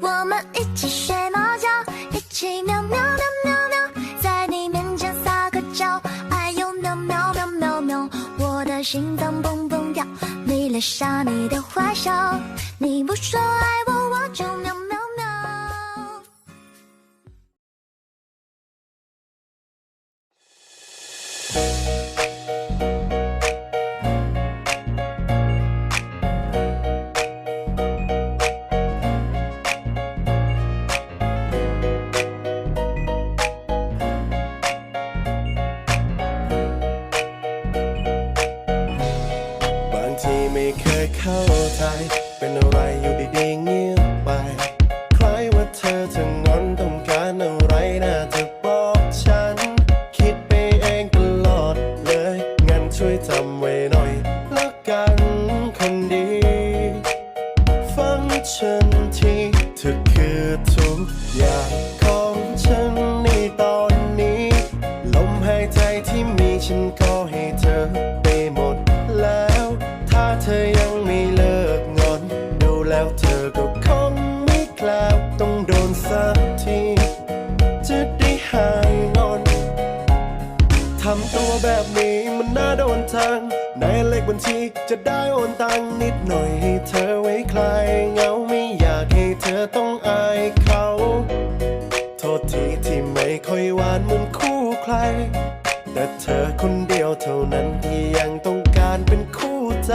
我们一起睡猫觉，一起喵喵喵喵喵，在你面前撒个娇，哎呦喵喵喵喵喵，我的心脏蹦蹦跳，迷恋上你的坏笑，你不说爱我，我就喵喵喵。ไม่เคยเข้าใจเป็นอะไรอยู่ดีๆเงียบไปคล้ายว่าเธอจะงอนต้องการอะไรน่าจะบอกฉันคิดไปเองตลอดเลยงั้นช่วยจำไว้หน่อยละกันคนดีฟังฉันทีเธอคือทุกอย่างของฉันในตอนนี้ลมหายใจที่มีฉันก็ให้เธอไปหมดแล้วถ้าเธอยังไม่เลิกงอนดูแล้วเธอก็คงไม่กล้าต้องโดนสักทีจะได้หายงอนทำตัวแบบนี้มันน่าโดนทางในเลขบัญชีจะได้โอนตังนิดหน่อยให้เธอไว้คลายเหงาไม่อยากให้เธอต้องอายเขาโทษทีที่ไม่ค่อยหวานเหมือนคู่ใครแต่เธอคนเดียวเท่านั้นที่ยังต้องการเป็นคู่ใจ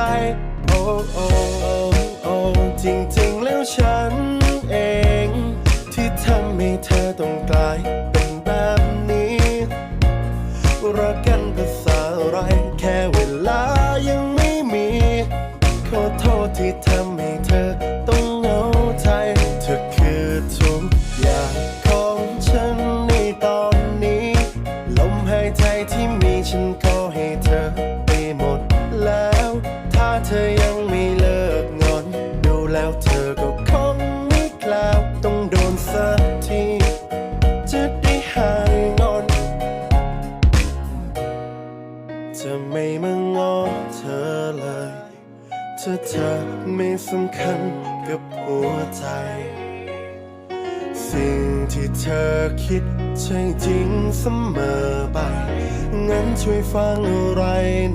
โอ้โอ้โอ้โอ้จริงๆแล้วฉันเองที่ทำให้เธอต้องกลายเป็นแบบนี้รักกันภาษาอะไรแค่เวลายังไม่มีขอโทษที่ทำให้เธอต้องเหงาใจเธอคือทุกอย่างของฉันในตอนนี้ลมหายใจที่มีฉันก็ให้เธอไปหมดแล้วถ้าเธอยังไม่เลิกงอนดูแล้วเธอก็คงไม่กล้าต้องโดนสักทีจะได้หายงอนจะไม่มางอเธอเลยถ้าเธอไม่สำคัญกับหัวใจสิ่งที่เธอคิดใช่จริงเสมอไปงั้นช่วยฟังอะไร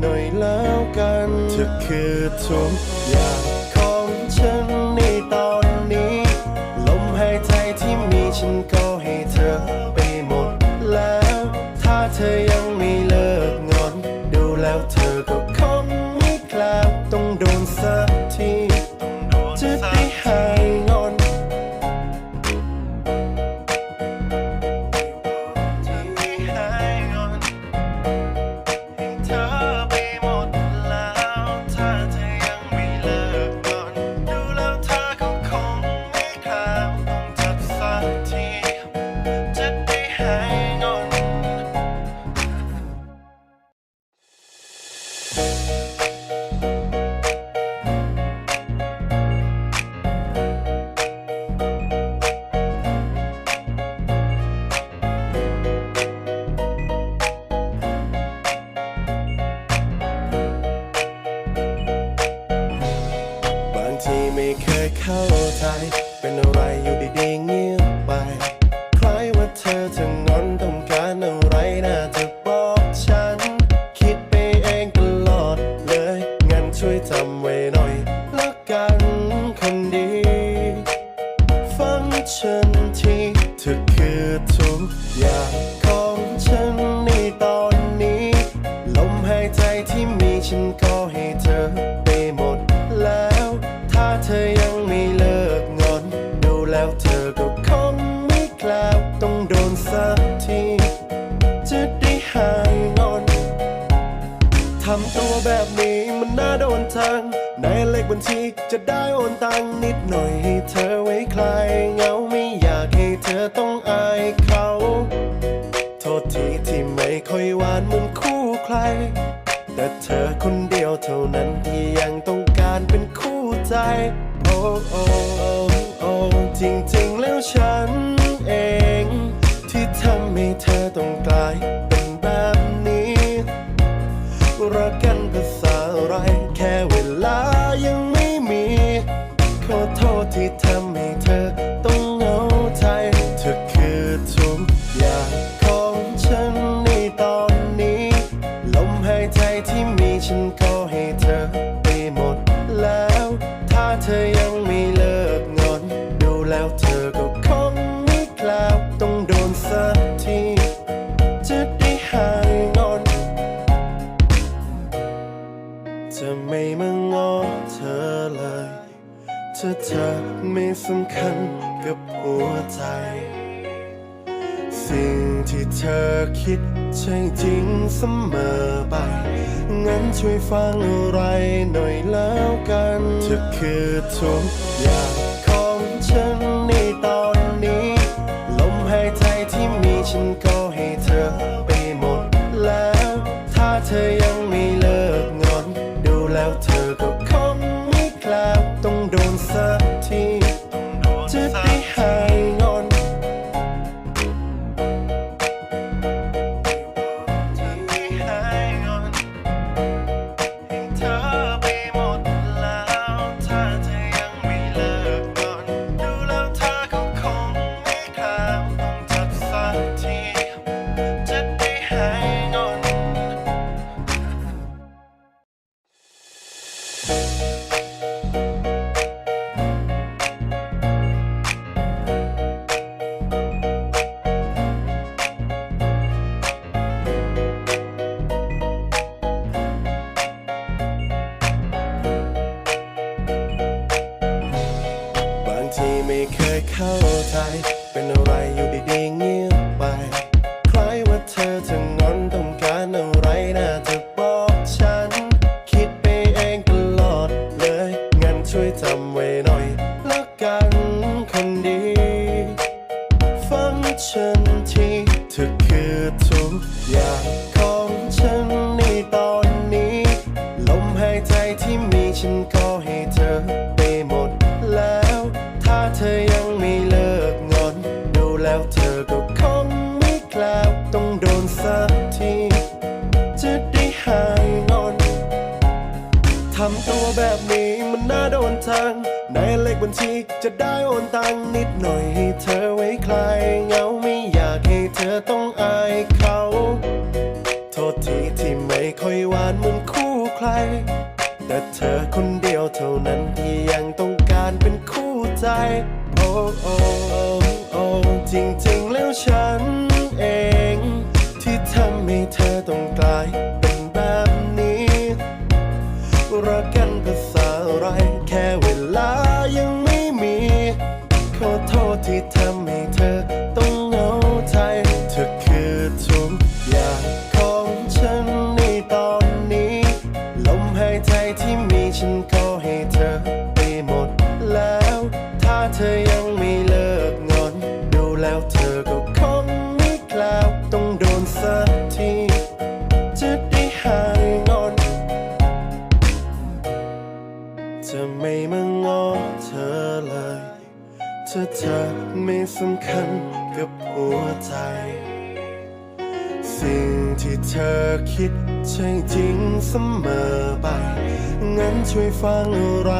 หน่อยแล้วกันเธอคือทุกอย่างของฉันในตอนนี้ลมหายใจที่มีฉันก็ให้เธอไปหมดแล้วถ้าเธอยังไม่เลิกงอนดูแล้วเธอก็คงไม่กล้าต้องโดนสักทีจะได้หายงอนไม่เคยเข้าใจเป็นอะไรอยู่ดีๆเงียบไปคล้ายว่าเธอจะงอนต้องการอะไรน่าจะบอกฉันคิดไปเองตลอดเลยงั้นช่วยจำไว้หน่อยละกันคนดีฟังฉันทีเธอคือทุกอย่างของฉันในตอนนี้ลมหายใจที่มีฉันก็ให้เธอไปหมดแล้วถ้าเธอยังไม่เลิกงอนดูแล้วเธอก็คงไม่กล้าต้องโดนสักทีจะได้หายงอนทำตัวแบบนี้มันน่าโดนทางในเลขบัญชีจะได้โอนตังนิดหน่อยให้เธอไว้คลายเหงาไม่อยากให้เธอต้องอายเขาโทษทีที่ไม่ค่อยหวานเหมือนคู่ใครแต่เธอคนเดียวเท่านั้นที่ยังต้องการเป็นคู่ใจโอ้โอ้โอ้โอ้จริงๆแล้วฉันเองที่ทำให้เธอต้องกลายเป็นแบบนี้รักกันภาษาอะไรแค่เวลายังไม่มีขอโทษที่ทำให้เธอต้อง คิดใช่จริงเสมอไปงั้นช่วยฟังอะไรหน่อยแล้วกันเธอคือทุกอย่างของฉันในตอนนี้ลมหายใจที่มีฉันก็ให้เธอไปหมดแล้วถ้าเธอยังไม่เลิกงอนดูแล้วเธอก็คงไม่กล้าต้องโดนสักทีจะได้หายงอนไม่เคยเข้าใจเป็นอะไรอยู่ดีๆเงียบไปคล้ายว่าเธอจะงอนต้องการอะไรน่าจะบอกฉันคิดไปเองตลอดเลยงั้นช่วยจำไว้หน่อยละกันคนดีฟังฉันทีเธอคือทุกอย่างของฉันในตอนนี้ลมหายใจที่มีฉันก็ให้เธอไปหมดแล้วถ้าเธอยังไม่เลิกงอนดูแล้วเธอก็คงไม่กล้าต้องโดนสักทีจะได้หายงอนทำตัวแบบนี้มันน่าโดนทางในเลขบัญชีจะได้โอนตังนิดหน่อยให้เธอไว้คลายเหงาไม่อยากให้เธอต้องอายเขาโทษทีที่ไม่ค่อยหวานเหมือนคู่ใครแต่เธอคนเดียวเท่านั้นที่ยังต้องการเป็นคู่ใจโอ้โอ้โอ้จริงๆแล้วฉันเองที่ทำให้เธอต้องกลายเป็นแบบนี้รักกันภาษาอะไรแค่เวลายังไม่มีขอโทษที่ทำให้เธอต้องเหงาใจเธอคือทุกอย่างของฉันในตอนนี้ลมหายใจที่มีฉันก็ให้เธอไปหมดแล้วถ้าเธอยังไม่เลิกงอนดูแล้วเธอก็คงไม่กล้าต้องโดนสักทีจะได้หายงอนจะไม่มางอเธอเลยถ้าเธอไม่สำคัญกับหัวใจสิ่งที่เธอคิดใช่จริงเสมอไปงั้นช่วยฟังอะไร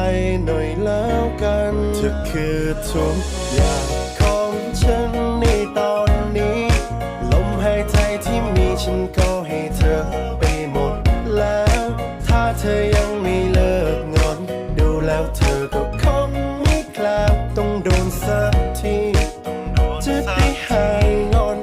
หน่อยแล้วกันเธอคือทุกอย่างของฉันในตอนนี้ลมหายใจที่มีฉันก็ให้เธอไปหมดแล้วถ้าเธอยังไม่เลิกงอนดูแล้วเธอก็คงไม่กล้าต้องโดนสักทีจะได้หายงอน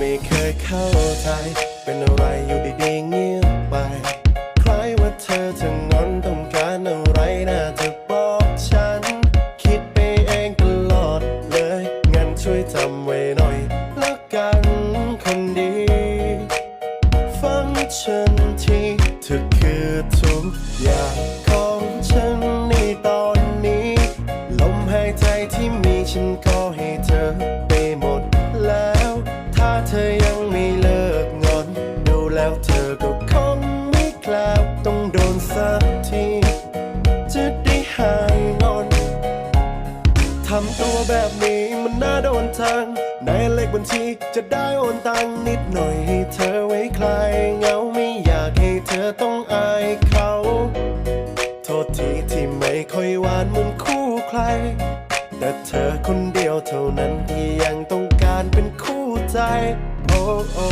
ไม่เคยเข้าใจเป็นอะไรอยู่ดีๆเงียบไปคล้ายว่าเธอจะงอนต้องการอะไรน่าจะบอกฉันคิดไปเองตลอดเลยงั้นช่วยจำไว้หน่อยละกันคนดีฟังฉันทีเธอคือทุกอย่างของฉันในตอนนี้ลมหายใจที่มีฉันก็ให้เธอไปหมดแล้วถ้าเธอยังไม่เลิกงอนดูแล้วเธอก็คงไม่กล้าต้องโดนสักทีจะได้หายงอนทำตัวแบบนี้มันน่าโดนทางในเลขบัญชีจะได้โอนตังนิดหน่อยให้เธอไว้คลายเหงาไม่อยากให้ ต้องอายเขาโทษทีที่ไม่ค่อยหวานเหมือนคู่ใครแต่เธอคนเดียวเท่านั้นที่ยังต้องการเป็นคู่ใจโอ้โอ้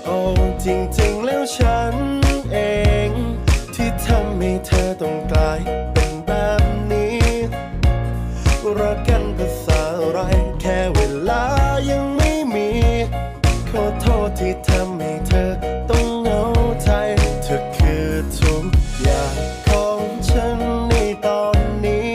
โอ้จริงๆแล้วฉันเองที่ทำให้เธอต้องกลายเป็นแบบนี้รักกันภาษาอะไรแค่เวลายังไม่มีขอโทษที่ทำให้เธอต้องเหงาใจเธอคือทุกอย่างของฉันในตอนนี้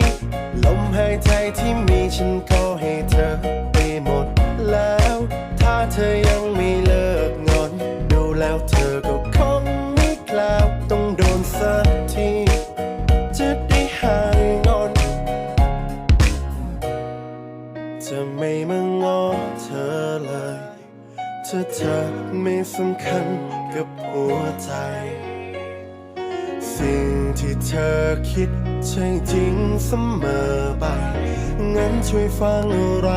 ลมหายใจที่มีฉันก็ให้เธอไปหมดแล้วถ้าเธอยังไม่เลิกงอนดูแล้วเธอก็คงไม่กล้าต้องโดนสักทีจะได้หายงอนจะไม่มางอเธอเลยเธอไม่สำคัญกับหัวใจสิ่งที่เธอคิดใช่จริงเสมอไปงั้นช่วยฟังอะไร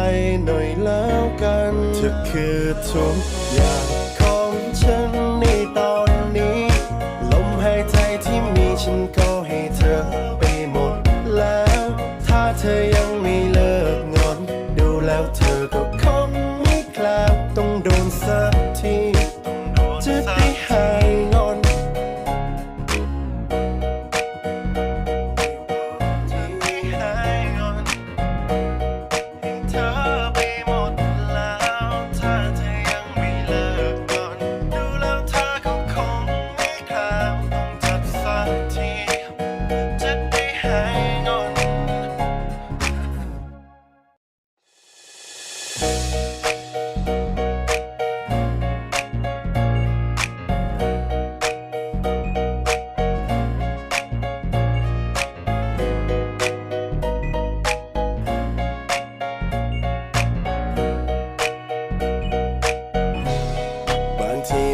หน่อยแล้วกันเธอคือทุกอย่างของฉันในตอนนี้ลมหายใจที่มีฉันก็ให้เธอไปหมดแล้วถ้าเธอยังไม่เลิกงอนดูแล้วเธอก็คงไม่กล้าต้องโดนสักทีจะได้หายงอน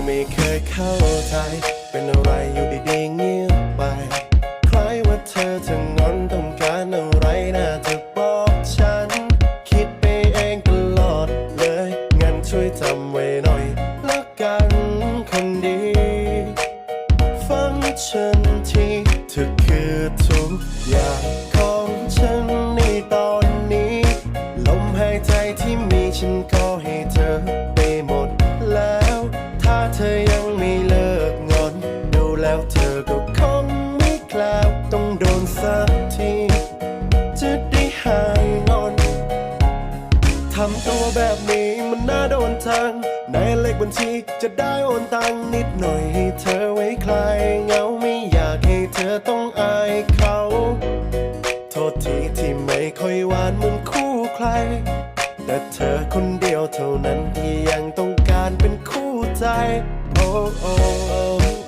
ไม่เคยเข้าใจเป็นอะไรอยู่ดีๆเงียบไปคล้ายว่าเธอจะงอนต้องการอะไรน่าจะบอกฉันคิดไปเองตลอดเลยงั้นช่วยจำไว้หน่อยแล้วกันคนดีฟังฉันทีเธอคือทุกอย่างของฉันในตอนนี้ลมหายใจที่มีฉันก็ให้เธอไปหมดแล้วถ้าเธอยังไม่เลิกงอนดูแล้วเธอก็คงไม่กล้าต้องโดนสักทีจะได้หายงอนทำตัวแบบนี้มันน่าโดนทางในเลขบัญชีจะได้โอนตังนิดหน่อยให้เธอไว้คลายเหงาไม่อยากให้เธอต้องอายเขาโทษทีที่ไม่ค่อยหวานเหมือนคู่ใครแต่เธอคนเดียวเท่านั้นที่ยังต้องการเป็นคู่ใจโอ้โอ้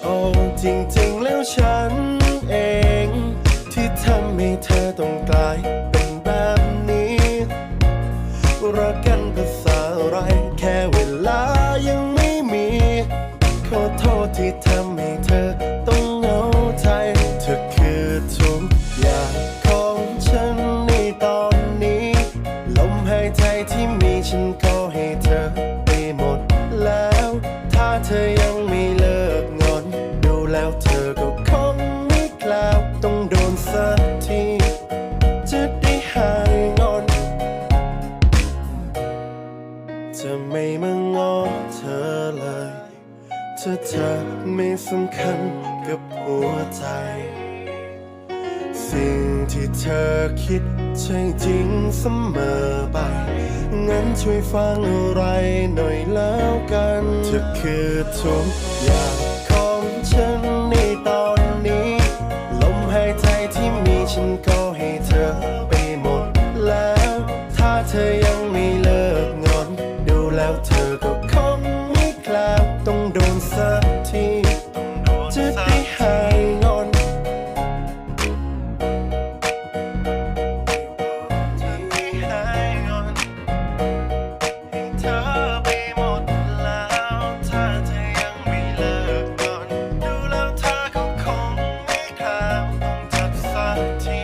โอ้จริงๆแล้วฉันเองที่ทำให้เธอต้องกลายเป็นแบบนี้รักกันภาษาอะไรแค่เวลายังไม่มีขอโทษที่ทำให้เธอต้องเหงาใจเธอคือทุกอย่างของฉันในตอนนี้ลมหายใจที่มีฉันก็ให้เธอไปหมดแล้วถ้าเธอยังไม่เลิกงอนดูแล้วเธอก็คงไม่กล้าต้องโดนสักทีจะได้หายงอนจะไม่มางอเธอเลยเธอไม่สำคัญกับหัวใจสิ่งที่เธอคิดใช่จริงเสมอไปงั้นช่วยฟังอะไรหน่อยแล้วกันเธอคือทุกอย่างของฉันในตอนนี้ลมหายใจที่มีฉันก็ให้เธอไปหมดแล้วถ้าเธอยังไม่เลิกงอนดูแล้วเธอก็คงไม่กล้าต้องโดนสักทีจะได้หายงอนที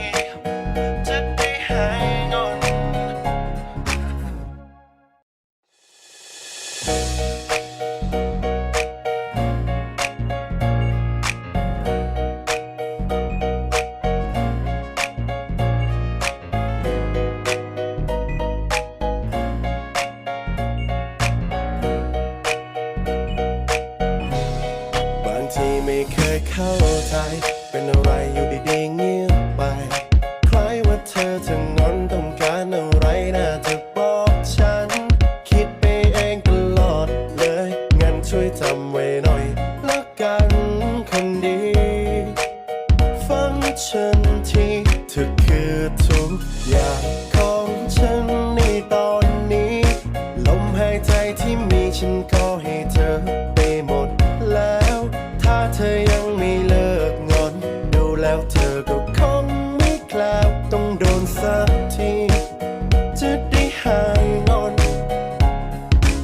ฉันทีเธอคือทุกอย่างของฉันในตอนนี้ลมหายใจที่มีฉันก็ให้เธอไปหมดแล้วถ้าเธอยังไม่เลิกงอนดูแล้วเธอก็คงไม่กล้าต้องโดนสักทีจะได้หายงอน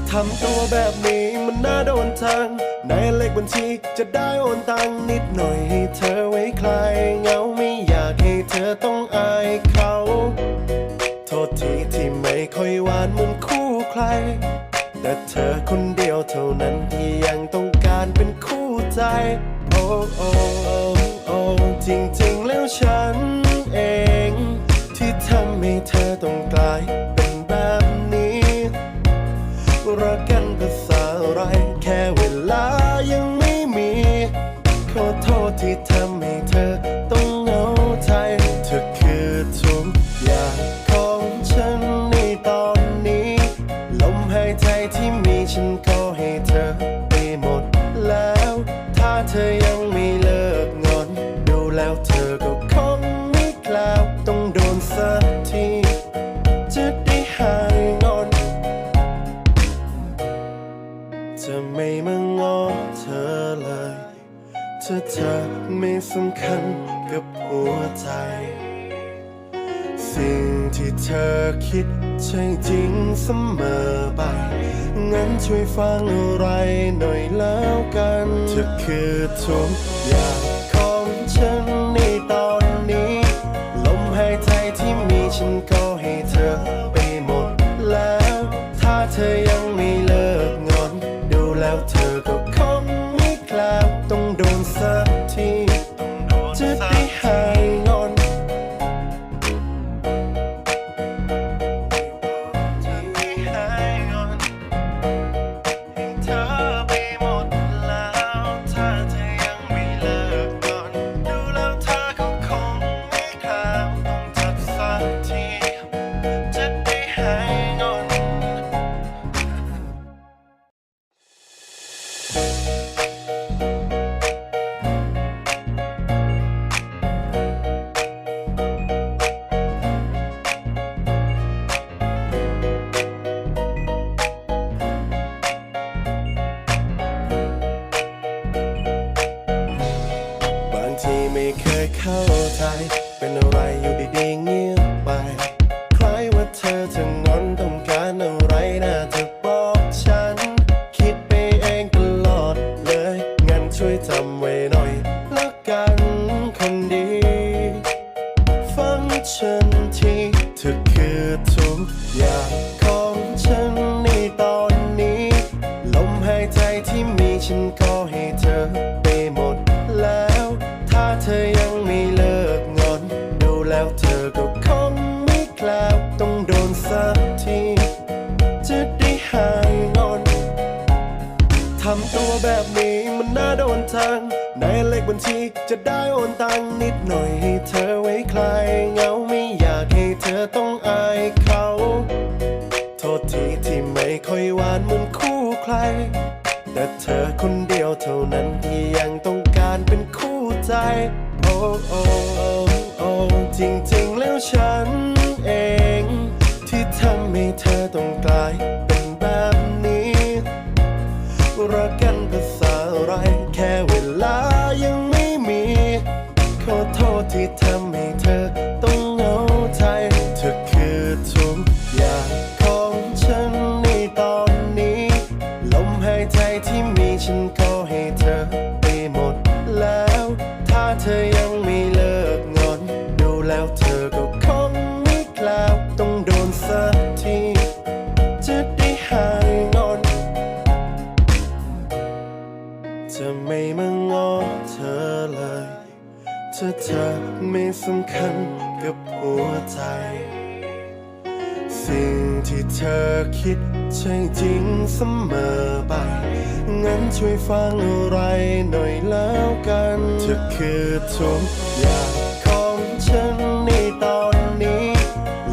ทำตัวแบบนี้มันน่าโดนทางในเลขบัญชีจะได้โอนตังนิดหน่อยให้เธอไว้คลายเหงาไม่อยากให้เธอต้องอายเขาโทษทีที่ไม่ค่อยหวานเหมือนคู่ใครแต่เธอคนเดียวเท่านั้นที่ยังต้องการเป็นคู่ใจโอ้โอ้โอ้จริงๆแล้วฉันเองที่ทำให้เธอต้องกลายเป็นแบบนี้รักกันภาษาอะไรแค่เวลายังไม่มีขอโทษที่ทำให้เธอต้องเหงาใจเธอคือทุกอย่างของฉันในตอนนี้ลมหายใจที่มีฉันก็ให้เธอไปหมดแล้วถ้าเธอยังไม่เลิกงอนดูแล้วเธอก็คงไม่กล้าต้องโดนสักทีจะได้หายงอนจะไม่มางอเธอเลยถ้าเธอไม่สำคัญกับหัวใจสิ่งที่เธอคิดใช่จริงเสมอไปงั้นช่วยฟังอะไรหน่อยแล้วกันเธอคือทุกอย่างของฉันในตอนนี้ลมหายใจที่มีฉันก็ให้เธอไปหมดแล้วถ้าเธอยังไม่เลิกงอนดูแล้วเธอก็คงไม่กล้าต้องโดนสักทีจะได้หายงอนไม่เคยเข้าใจเป็นอะไรอยู่ดีๆเงียบไปคล้ายว่าเธอจะงอนต้องการอะไรน่าจะบอกฉันคิดไปเองตลอดเลยงั้นช่วยจำไว้หน่อยละกันคนดีฟังฉันทีเธอคือทุกอย่างของฉันในตอนนี้ลมหายใจที่มีฉันก็ให้เธอไปหมดแล้วถ้าเธอยังไม่เลิกงอนดูแล้วเธอก็คงไม่กล้าต้องโดนสักทีจะได้หายงอนทำตัวแบบนี้มันน่าโดนทางในเลขบัญชีจะได้โอนตังนิดหน่อยให้เธอไว้คลายเหงาไม่อยากให้เธอต้องอายเขาโทษทีที่ไม่ค่อยหวานเหมือนคู่ใครแต่เธอคนเดียวเท่านั้นที่ยังต้องการเป็นคู่ใจโอ้โอ้โอ้โอ้จริงๆแล้วฉันเองที่ทำให้เธอต้องกลายเป็นแบบนี้รักกันภาษาอะไรแค่เวลายังไม่มีขอโทษที่ทำให้เธอต้องเหงาใจเธอคือทุกอย่างของฉันในตอนนี้ลมหายใจที่มีฉันก็ให้เธอไปหมดแล้วถ้าเธอยังไม่เลิกงอนดูแล้วเธอก็คงไม่กล้าต้องโดนสักทีจะได้หายงอนจะไม่มางอเธอเลยถ้าเธอไม่สำคัญกับหัวใจสิ่งที่เธอคิดใช่จริงเสมอไปงั้นช่วยฟังอะไรหน่อยแล้วกันเธอคือทุกอย่างของฉันในตอนนี้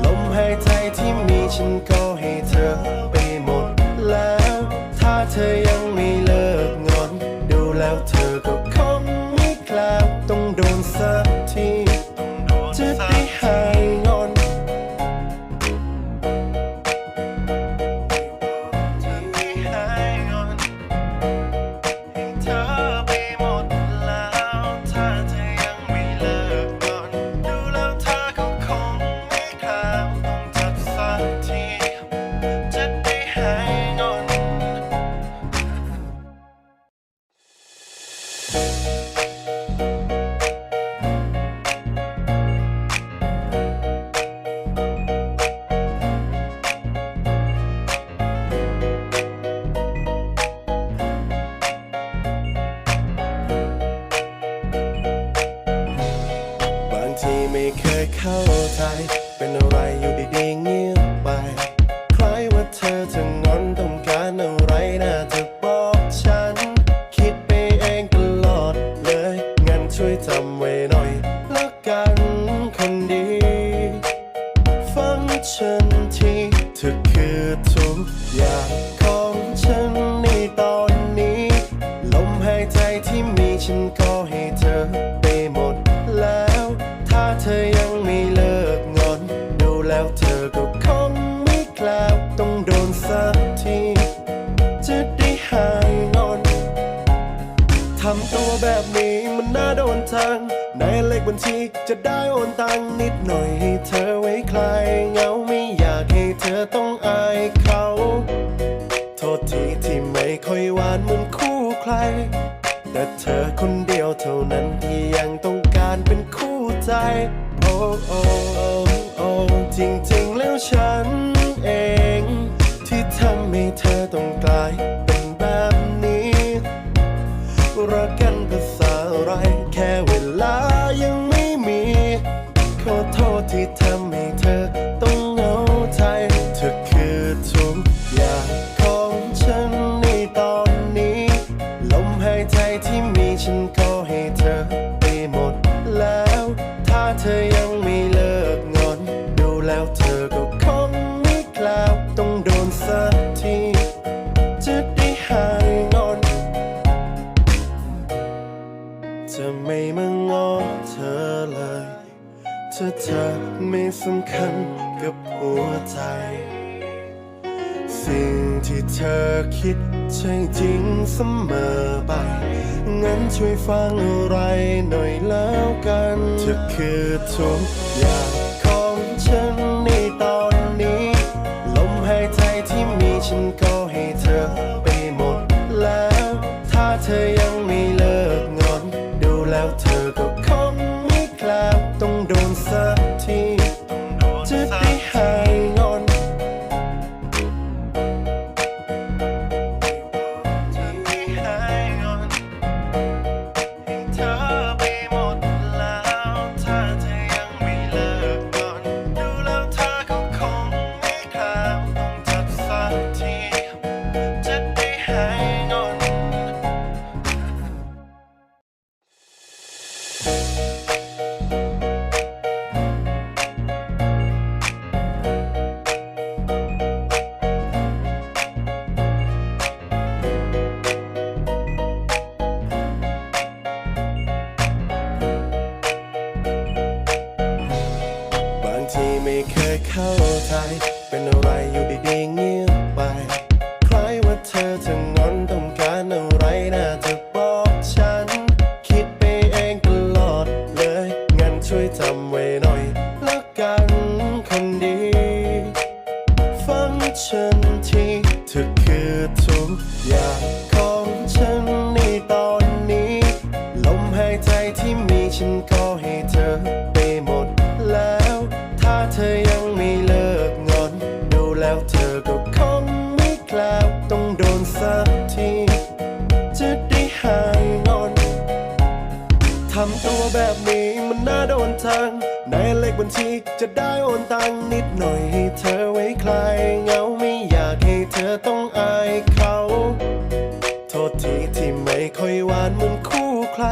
ลมหายใจที่มีฉันก็ให้เธอไปหมดแล้วถ้าเธอยังไม่เลิกงอนดูแล้วเธอก็คงไม่กล้าต้องโดนสักที ทีไม่เคยเข้าใจเป็นอะไรอยู่ดีๆเงียบไปคล้ายว่าเธอจะงอนต้องการอะไรน่าจะบอกฉันคิดไปเองตลอดเลยงั้นช่วยจำไว้หน่อยละกันคนดีฟังฉันทีเธอคือทุกอย่างของฉันในตอนนี้ลมหายใจที่มีฉันก็ให้เธอไปหมดแล้วถ้าเธอยังไม่เลิกงอนดูแล้วเธอก็คงไม่กล้าต้องโดนสักทีจะได้หายงอนทำตัวแบบนี้มันน่าโดนทางในเลขบัญชีจะได้โอนตังนิดหน่อยให้เธอไว้คลายเหงาไม่อยากให้เธอต้องอายเขาโทษทีที่ไม่ค่อยหวานเหมือนคู่ใครแต่เธอคนเดียวเท่านั้นที่ยังต้องการเป็นคู่ใจโอ้โอ้โอ้โอ้จริงๆแล้วฉันเองที่ทำให้เธอต้องกลายเป็นแบบนี้รักกันภาษาอะไรแค่เวลายังไม่มีขอโทษที่ทำให้เธอต้องเหงาใจเธอคือทุกอย่างของฉันในตอนนี้ลมหายใจที่มีฉันก็ให้เธอไปหมดแล้วถ้าเธอยังไม่เลิกงอนดูแล้วเธอก็คงไม่กล้าต้องโดนสักทีจะได้หายงอนจะไม่มางอเธอเลยถ้าเธอไม่สำคัญกับหัวใจสิ่งที่เธอคิดใช่จริงเสมอไปงั้นช่วยฟังอะไรหน่อยแล้วกันเธอคือทุกอย่างของฉันในตอนนี้ลมหายใจที่มีฉันก็ให้เธอไปหมดแล้วถ้าเธอยังไม่เลิกงอนดูแล้วเธอก็คงไม่กล้าต้องโดนสักทีจะได้หายงอนไม่เคยเข้าใจเป็นอะไรอยู่ดีๆเงียบไปคล้ายว่าเธอจะงอนต้องการอะไรน่าจะบอกฉันคิดไปเองตลอดเลยงั้นช่วยจำไว้หน่อยละกันคนดีฟังฉันทีเธอคือทุกอย่างของฉันในตอนนี้ลมหายใจที่มีฉันก็ให้เธอไปหมดแล้วถ้าเธอยังไม่เลิกงอนดูแล้วเธอก็คงไม่กล้าต้องโดนสักทีจะได้หายงอนทำตัวแบบนี้มันน่าโดนทางในเลขบัญชีจะได้โอนตังนิดหน่อยให้เธอไว้คลายเหงาไม่อยากให้เธอต้องอายเขาโทษทีที่ไม่ค่อยหวานเหมือนคู่ใคร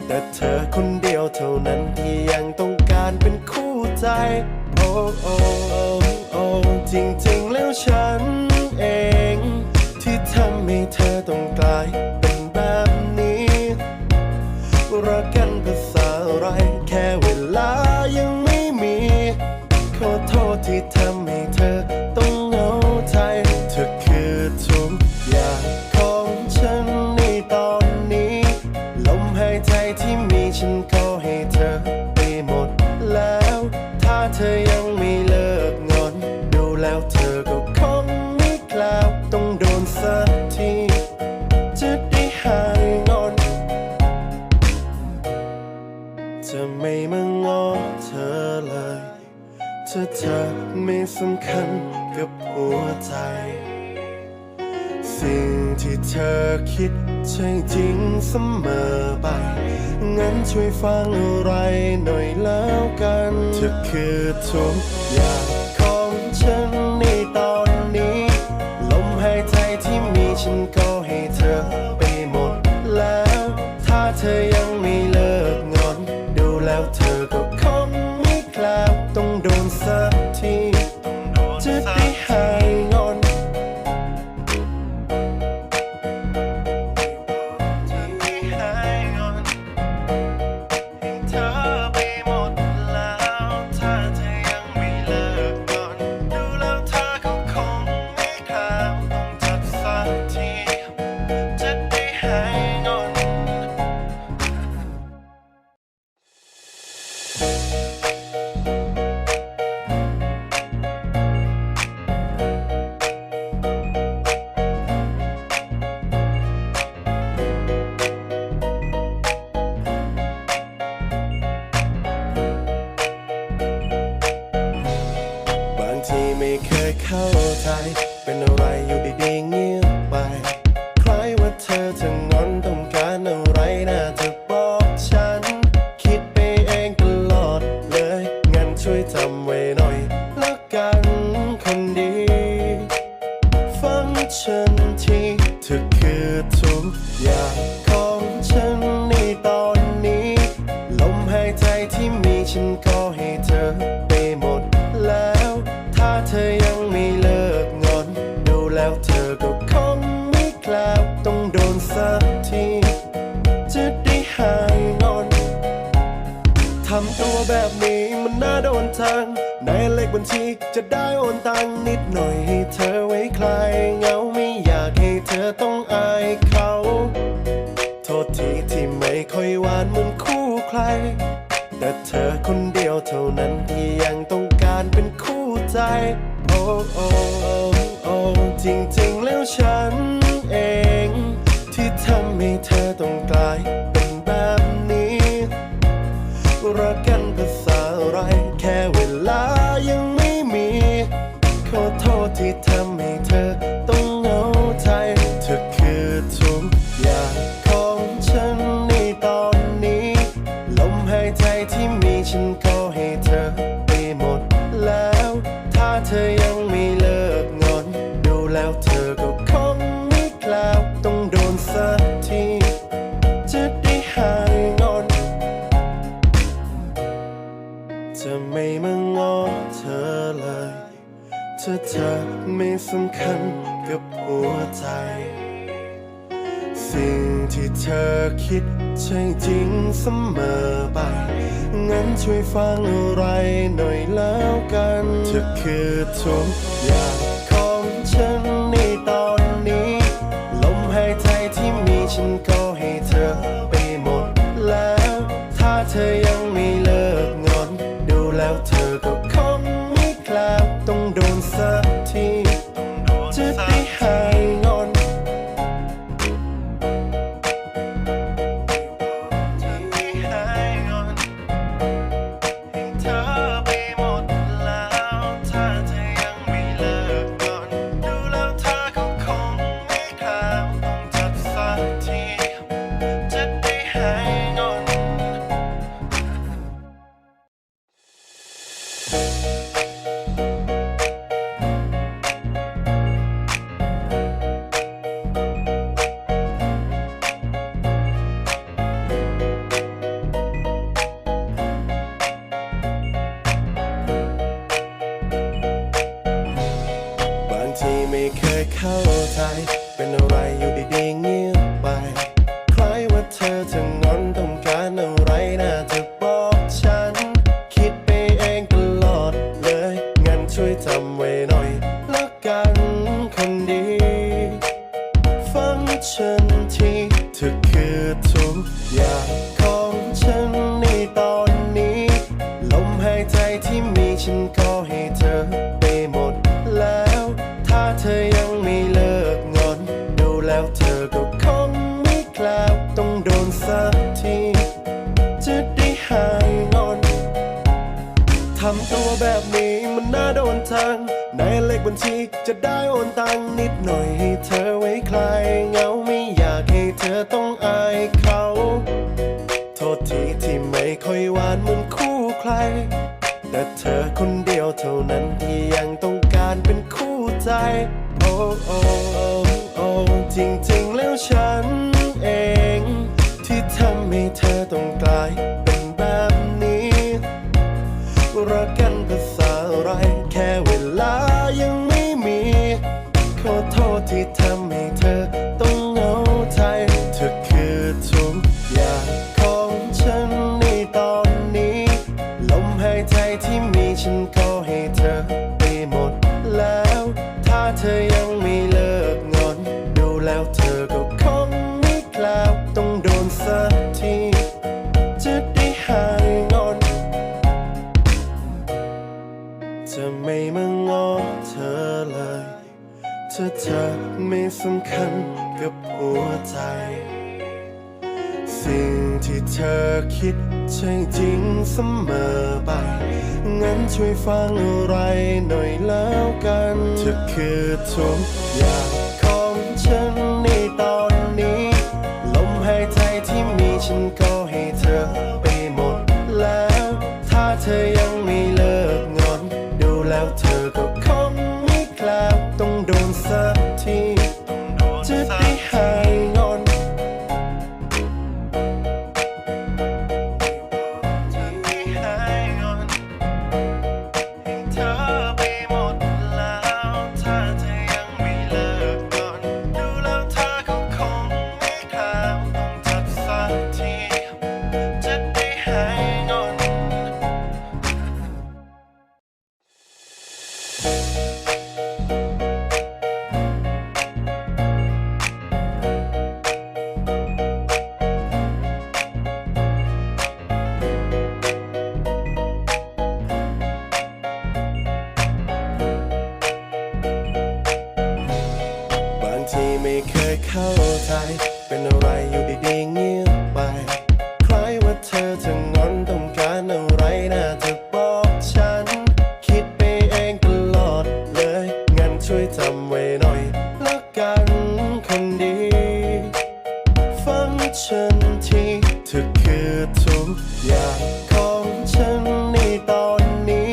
แต่เธอคนเดียวเท่านั้นที่ยังต้องการเป็นคู่ใจโอ้โอ้โอ้โอ้จริงๆแล้วฉันเองที่ทำให้เธอต้องกลายเป็นแบบนี้รักกันภาษาอะไรแค่เวลายังไม่มีขอโทษที่ทำให้เธอต้องเหงาใจเธอคือทุกอย่างของฉันในตอนนี้ลมหายใจที่มีฉันก็ให้เธอไปหมดแล้วถ้าเธอยังไม่เลิกงอนดูแล้วเธอก็คงไม่กล้าต้องโดนสักทีจะได้หายงอนจะไม่มางอเธอเลยถ้าเธอไม่สำคัญกับหัวใจสิ่งที่เธอคิดใช่จริงเสมอไปงั้นช่วยฟังอะไรหน่อยแล้ อคือทุกอย่างของฉันในตอนนี้ลมหายใจที่มีฉันก็ให้เธอไปหมดแล้วถ้าเธอยังไม่เลิกงอนดูแล้วเธอก็คงไม่กล้าต้องโดนสักทีจะได้หายงอนไม่เคยเข้าใจเป็นอะไรอยู่ดีๆเงียบไปคล้ายว่าเธอจะงอนต้องการอะไรน่าจะบอกฉันคิดไปเองตลอดเลยงั้นช่วยจำไว้หน่อยละกันคนดีฟังฉันทีเธอคือทุกอย่างของฉันในตอนนี้ลมหายใจที่มีฉันก็ให้เธอไปหมดแล้วถ้าเธอยังไม่เลิกงอนดูแล้วเธอก็คงไม่กล้าต้องโดนสักทีจะได้หายงอนทำตัวแบบนี้มันน่าโดนทางในเลขบัญชีจะได้โอนตังนิดหน่อยให้เธอไว้คลายเหงาไม่อยากให้เธอต้องอายเขาโทษทีที่ไม่ค่อยหวานเหมือนคู่ใครแต่เธอคนเดียวเท่านั้นที่ยังต้องการเป็นคู่ใจโอ้โอ้โอ้จริงๆแล้วฉันเองที่ทำให้เธอต้องกลายเป็นแบบนี้รักกันภาษาอะไรแค่เวลายังไม่มีขอโทษที่ทำให้เธอต้องเหงาใจเธอคือทุกอย่างของฉันในตอนนี้ลมหายใจที่มีฉันก็ให้เธอไปหมดแล้วถ้าเธอยังไม่เลิกงอนดูแล้วเธอก็คงไม่กล้าต้องโดนสักทีจะได้หายงอนจะไม่มางอเธอเลยถ้าเธอไม่สำคัญกับหัวใจสิ่งที่เธอคิดใช่จริงเสมอไปงั้นช่วยฟังอะไรหน่อยแล้วกันเธอคือทุกอย่างของฉันในตอนนี้ลมหายใจที่มีฉันก็ให้เธอไปหมดแล้วถ้าเธอยังไม่เลิกงอนดูแล้วเธอก็คงไม่กล้าต้องโดนสักทีจะได้หายงอนไม่เคยเข้าใจเป็นอะไรอยู่ดีๆเงียบไปคล้ายว่าเธอจะงอนต้องการอะไรน่าจะบอกฉันคิดไปเองตลอดเลยงั้นช่วยจำไว้หน่อยละกันคนดีฟังฉันทีเธอคือทุกอย่างของฉันในตอนนี้ลมหายใจที่มีฉันก็ให้เธอไปหมดแล้วถ้าเธอยังไม่เลิกงอนดูแล้วเธอก็คงไม่กล้าต้องโดนสักทีจะได้หายงอนทำตัวแบบนี้มันน่าโดนทางในเลขบัญชีจะได้โอนตังนิดหน่อยให้เธอไว้คลายเหงาไม่อยากให้เธอต้องอายเขาโทษทีที่ไม่ค่อยหวานเหมือนคู่ใคร แต่เธอคนเดียวเท่านั้นที่ยังต้องการเป็นคู่ใจโอ้โอ้โอ้จริงๆแล้วฉันเองที่ทำให้เธอต้องกลายเป็นแบบนี้รักกันภาษาอะไรแค่เวลายังไม่มีขอโทษที่ทำให้เธอต้องเหงาใจเธอคือทุกอย่างของฉันในตอนนี้ลมหายใจที่มีฉันก็ให้เธอไปหมดแล้วถ้าเธอยังไม่เลิกงอนดูแล้วเธอก็คงไม่กล้าต้องโดนสักทีจะได้หายงอนจะไม่มางอเธอเลยถ้าเธอไม่สำคัญกับหัวใจสิ่งที่เธอคิดใช่จริงเสมอไปงั้นช่วยฟังอะไรหน่อยแล้วกันเธอคือทุกอย่างของฉันในตอนนี้ลมหายใจที่มีฉันก็ให้เธอไปหมดแล้วถ้าเธอยังไม่เลิกงอนดูแล้วเธอก็คงไม่กล้าต้องโดนสักทีจะได้หายงอนไม่เคยเข้าใจเป็นอะไรอยู่ดีๆเงียบไปคล้ายว่าเธอจะงอนต้องการอะไรน่าจะบอกฉันคิดไปเองตลอดเลยงั้นช่วยจำไว้หน่อยละกันคนดีฟังฉันทีเธอคือทุกอย่างของฉันในตอนนี้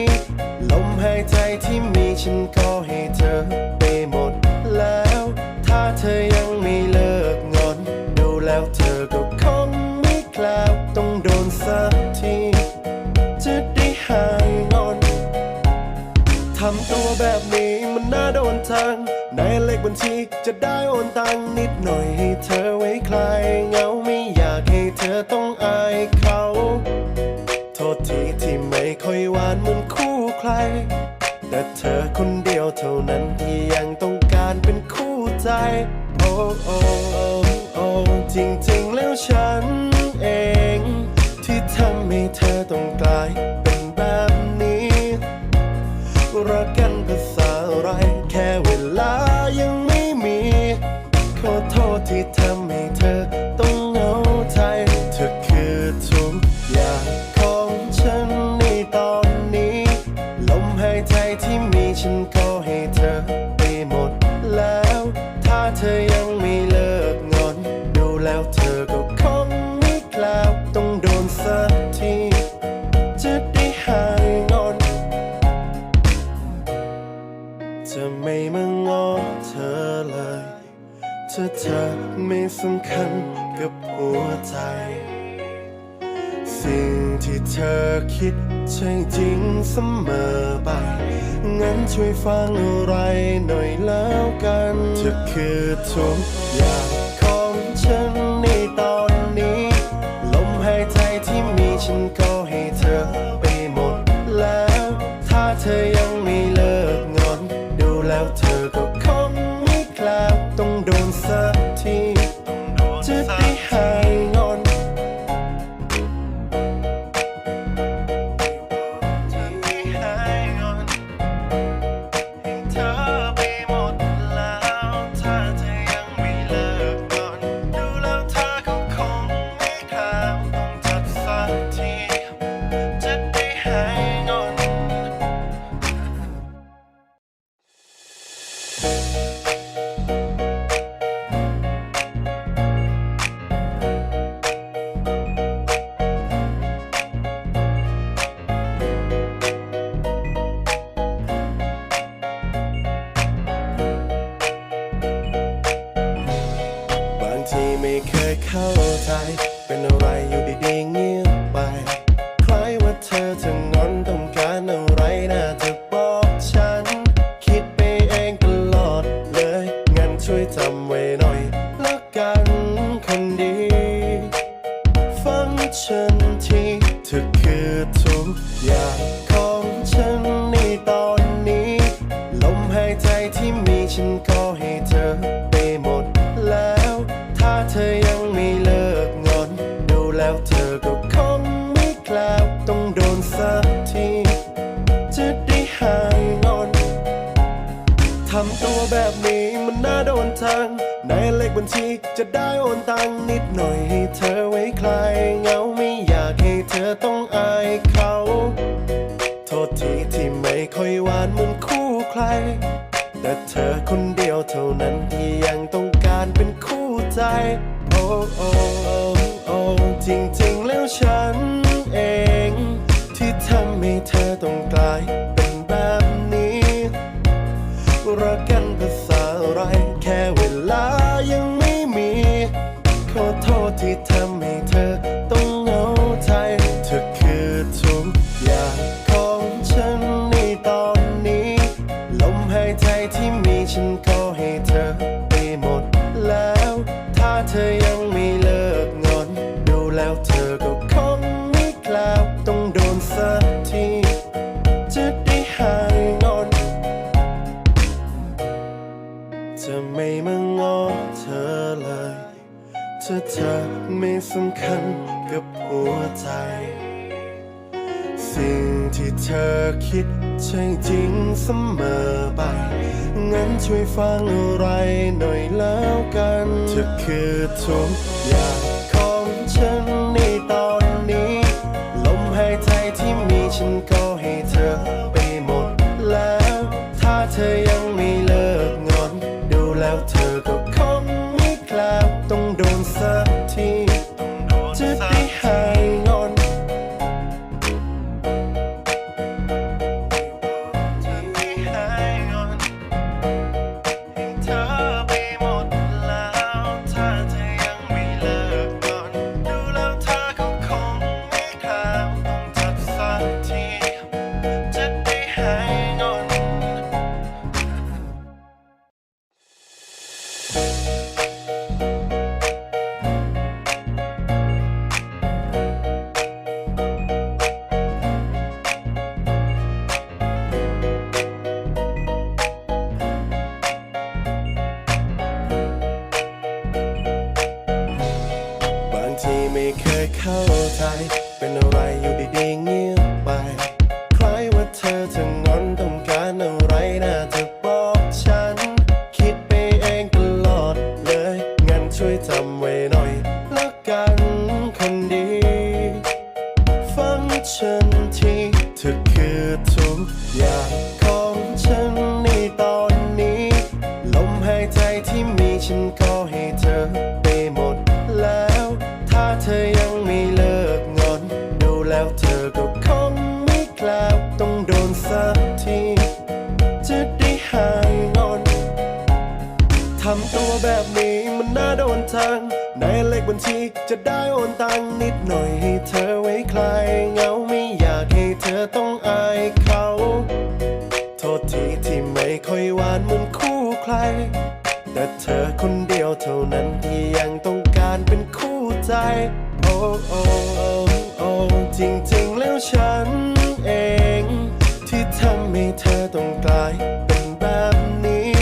ลมหายใจที่มีฉันก็ให้เธอไปหมดแล้วถ้าเธอยังไม่เลิกงอนดูแล้วเธอก็คงไม่กล้าต้องโดนสักทีจะได้หายงอนทำตัวแบบนี้มันน่าโดนทางในเลขบัญชีจะได้โอนตังนิดหน่อยให้เธอไว้คลายเหงาไม่อยากให้เธอต้องอายเขาโทษทีที่ไม่ค่อยหวานเหมือนคู่ใครแต่เธอคนเดียวเท่านั้นที่ยังต้องการเป็นคู่ใจโอ้โอ้โอ้จริงๆแล้วฉันเองที่ทำให้เธอต้องกลายเป็นแบบนี้รักกันภาษาอะไรแค่เวลายังไม่มีขอโทษที่ทำให้เธอต้องเหงาใจเธอคือทุกอย่างของฉันในตอนนี้ลมหายใจที่มีฉันก็ให้เธอไปหมดแล้วถ้าเธอยังไม่เลิกงอนดูแล้วเธอก็คงไม่กล้าต้องโดนสักทีจะได้หายงอนจะไม่มางอเธอเลยถ้าเธอไม่สำคัญกับหัวใจสิ่งที่เธอคิดใช่จริงเสมอไปงั้นช่วยฟังอะไรหน่อยแล้วกันเธอคือทุกอย่างของฉันในตอนนี้ลมหายใจที่มีฉันก็ให้เธอไปหมดแล้วถ้าเธอยังไม่เลิกงอนดูแล้วเธอก็คงไม่กล้าต้องโดนสักทีจะได้หายงอนค ทุกอย่างของฉันในตอนนี้ลมหายใจที่มีฉันก็ให้เธอไปหมดแล้วถ้าเธอยังไม่เลิกงอนดูแล้วเธอก็คงไม่กล้าต้องโดนสักทีจะได้หายงอนทำตัวแบบนี้มันน่าโดนทางในเลขบัญชีจะได้โอนตังนิดหน่อยให้เธอไว้คลายเหงาไม่อยากให้เธอต้องอายเขาโทษทีที่ไม่ค่อยหวานเหมือนคู่ใครแต่เธอคนเดียวเท่านั้นที่ยังต้องการเป็นคู่ใจโอ้โอ้โอ้จริงๆแล้วฉันเองที่ทำให้เธอต้องกลายเป็นแบบนี้รักกันภาษาอะไรแค่เวลายังไม่มีขอโทษที่ทำให้เธอต้องเหงาใจเธอคือทุกอย่างของฉันในตอนนี้ลมหายใจที่มีฉันก็ให้เธอไปหมดแล้วถ้าเธอยังไม่เลิกงอนดูแล้วเธอก็คงไม่กล้าต้องโดนสักทีจะได้หายงอนจะไม่มางอเธอเลยถ้าเธอไม่สำคัญกับหัวใจสิ่งที่เธอคิดใช่จริงเสมอไปงั้นช่วยฟังอะไรหน่อยแล้วกันเธอคือทุกอย่างของฉันในตอนนี้ลมหายใจที่มีฉันก็ให้เธอไปหมดแล้วถ้าเธอยังไม่เลิกงอนดูแล้วเธอก็คงไม่กล้าต้องโดนสักทีจะได้หายงอนที่ไม่เคยเข้าใจเป็นอะไรอยู่ดีๆเงียบไปคล้ายว่าเธอจะงอนต้องการอะไรน่าจะบอกฉันคิดไปเองตลอดเลยงั้นช่วยจำไว้หน่อยละกันคนดีฟังฉันทีเธอคือทุกอย่างของฉันในตอนนี้ลมหายใจที่มีฉันก็ให้เธอไปหมดแล้วถ้าเธอยังไม่เลิกงอนดูแล้วเธอก็คงไม่กล้าต้องโดนสักทีจะได้หายงอนทำตัวแบบนี้มันน่าโดนทางในเลขบัญชีจะได้โอนตังนิดหน่อยให้เธอไว้คลายเหงาไม่อยากให้เธอต้องอายเขาโทษทีที่ไม่ค่อยหวานเหมือนคู่ใครแต่เธอคนเดียวเท่านั้นที่ยังต้องการเป็นคู่ใจโอ้โอ้โอ้จริงๆแล้วฉันเองที่ทำให้เธอต้องกลายเป็นแบบนี้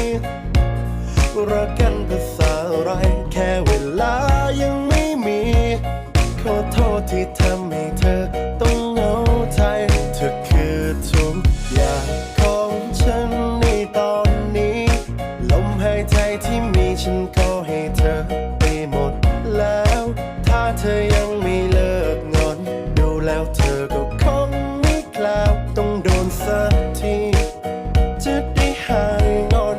รักกันภาษาอะไรแค่เวลายังไม่มีขอโทษที่ทำให้เธอต้องเหงาใจเธอคือทุกอย่างของฉันในตอนนี้ลมหายใจที่มีฉันก็ให้เธอไปหมดแล้วถ้าเธอยังไม่เลิกงอนดูแล้วเธอก็คงไม่กล้าต้องโดนสักทีจะได้หายงอน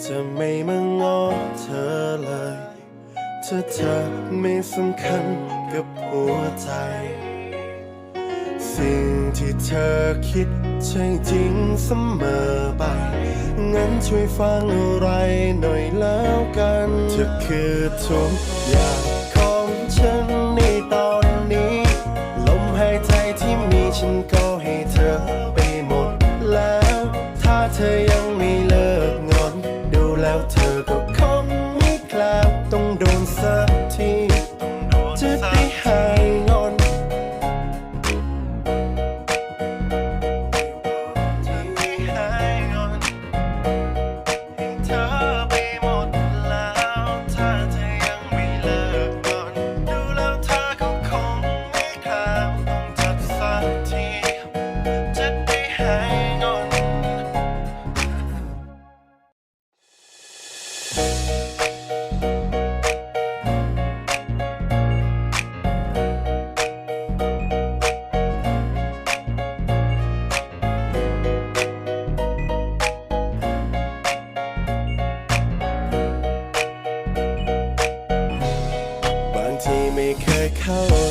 จะไม่มางอเธอเลยถ้าเธอไม่สำคัญกับหัวใจสิ่งที่เธอคิดใช่จริงเสมอไปงั้นช่วยฟังอะไรหน่อยแล้วกันเธอคือทุกอย่างของฉันในตอนนี้ลมหายใจที่มีฉันก็ให้เธอไปหมดแล้วถ้าเธอยังไม่เลิกงอนดูแล้วเธอก็คงไม่กล้าต้องโดนสักทีจะได้หายง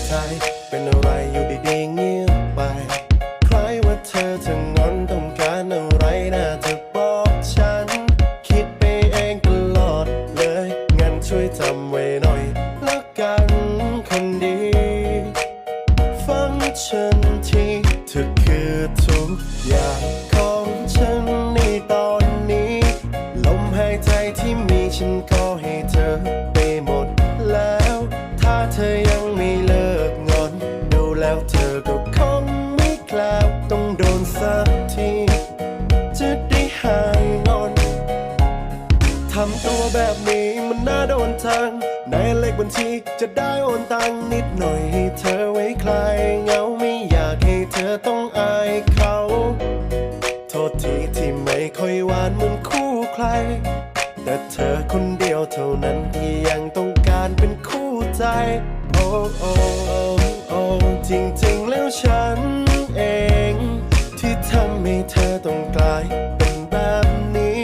ใจเป็นอะไรอยู่ดีๆเงียบไปคล้ายว่าเธอจะงอนต้องการอะไรน่าจะบอกฉันคิดไปเองตลอดเลยงั้นช่วยจำไว้หน่อยแล้วกันคนดีฟังฉันทีเธอคือทุกอย่างของฉันในตอนนี้ลมหายใจที่มีฉันก็ให้เธอไปหมดแล้วถ้าเธอยังไม่เลิกงอนดูแล้วเธอก็คงไม่แคล้วต้องโดนสักทีจะได้หายงอนทำตัวแบบนี้มันน่าโดนทางในเลขบัญชีจะได้โอนตังนิดหน่อยให้เธอไว้คลายเหงาไม่อยากให้เธอต้องอายเขาโทษทีที่ไม่ค่อยหวานเหมือนคู่ใครแต่เธอคนเดียวเท่านั้นที่ยังต้องการเป็นคู่ใจโอ้โอ้โอ้จริงๆแล้วฉันเองที่ทำให้เธอต้องกลายเป็นแบบนี้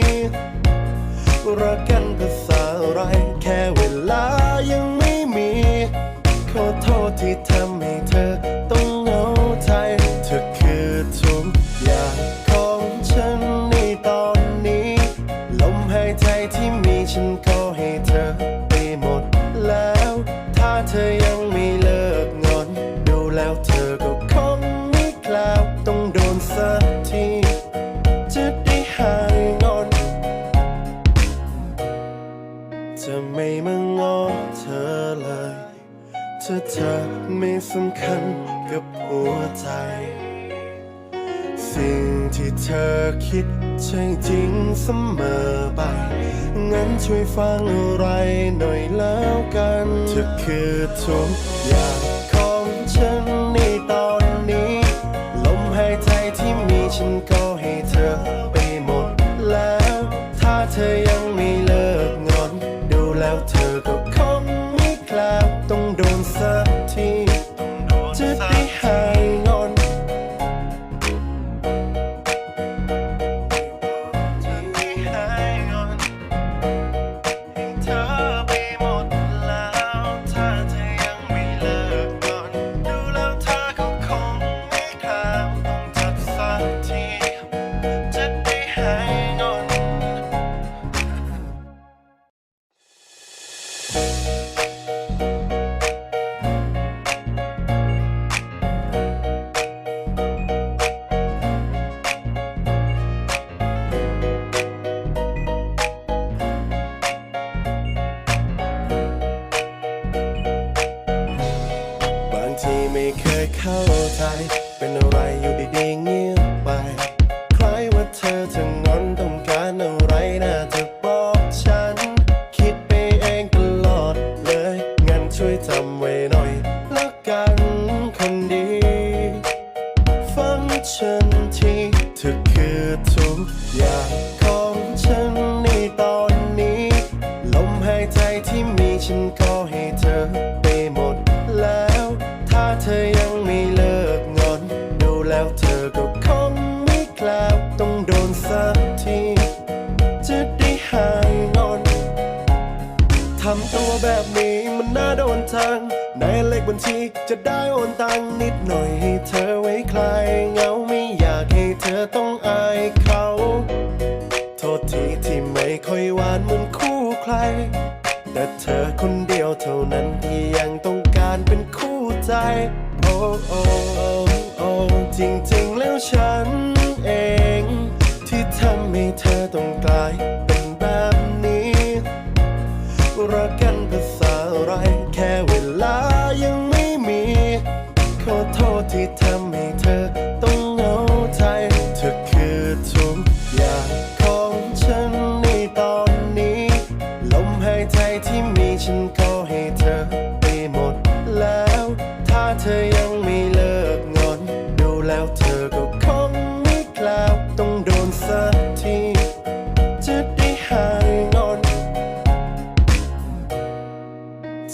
รักกันภาษาอะไรแค่เวลายังไม่มีขอโทษที่ทำให้เธอต้องเหงาใจเธอคือทุกอย่างของฉันในตอนนี้ลมหายใจที่มีฉันก็ให้เธอไปหมดแล้วถ้าเธอยังไม่เลิกงอนดูแล้วเธอก็คงไม่แคล้วต้องโดนสักทีจะได้หายงอนจะไม่มางอเธอเลยถ้าเธอไม่สำคัญกับหัวใจสิ่งที่เธอคิดใช่จริงเสมอไปงั้นช่วยฟังอะไรหน่อยแล้วกันเธอคือทุกอย่างของฉันในตอนนี้ลมหายใจที่มีฉันก็ให้เธอไปหมดแล้วถ้าเธอยังไม่เลิกงอนดูแล้วเธอก็คงไม่แคล้วต้องโดนสักทีจะได้หายงอนไม่เคยเข้าใจเป็นอะไรอยู่ดีๆเงียบไปคล้ายว่าเธอจะงอนต้องการอะไรน่าจะบอกฉันคิดไปเองตลอดเลยงั้นช่วยจำไว้หน่อยแล้วกันคนดีฟังฉันทีเธอคือทุกอย่างของฉันในตอนนี้ลมหายใจที่มีฉันก็ให้เธอไปหมดแล้วถ้าเธอยังไม่เลิกงอนดูแล้วเธอก็คงไม่แคล้วต้องโดนสักทีจะได้หายงอนทำตัวแบบนี้มันน่าโดนทางในเลขบัญชีจะได้โอนตังนิดหน่อยให้เธอไว้คลายเหงาไม่อยากให้เธอต้องอายเขาโทษทีที่ไม่ค่อยหวานเหมือนคู่ใครแต่เธอคนเดียวเท่านั้นที่ยังต้องการเป็นคู่ใจโอ้โอ้โอ้จริงๆแล้วฉันเองที่ทำให้เธอต้องกลายเป็นแบบนี้รักกันภาษาอะไรแค่เวลายังไม่มีขอโทษที่ทำให้เธอต้องเหงาใจเธอคือทุกอย่างของฉันในตอนนี้ลมหายใจที่มีฉันก็ให้เธอไปหมดแล้วถ้าเธอยังไม่เลิกงอนดูแล้วเธอก็คงไม่แคล้วต้องโดนสักทีจะได้หายงอน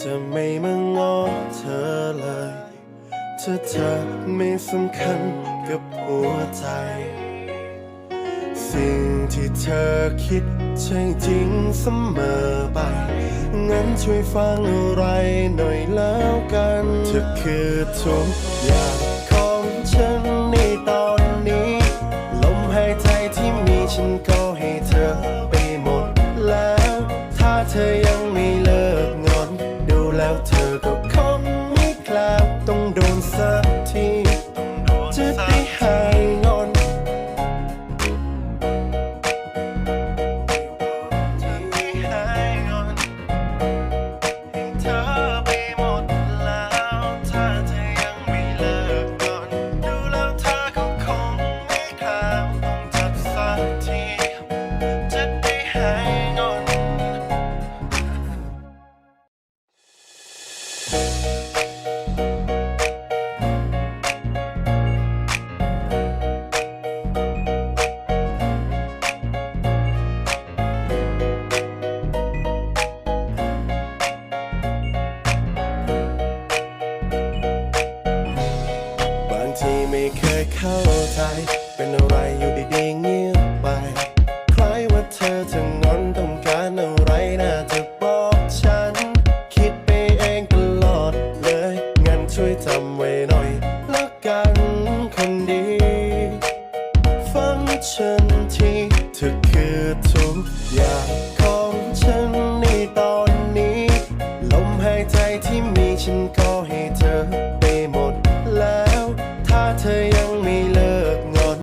จะไม่มางอเธอเลยถ้าเธอไม่สำคัญกับหัวใจสิ่งที่เธอคิดใช่จริงเสมอไป งั้นช่วยฟังอะไรหน่อยแล้วกันเธอคือทุกอย่างของฉันในตอนนี้ลมหายใจที่มีฉันก็ให้เธอไปหมดแล้วถ้าเธอยังไม่เลิกงอนดูแล้วเธอก็คงไม่แคล้วต้องโดนสักทีจะได้หายงอนไม่เคยเข้าใจเป็นอะไรอยู่ดีๆเงียบไปคล้ายว่าเธอจะงอนต้องการอะไรน่าจะ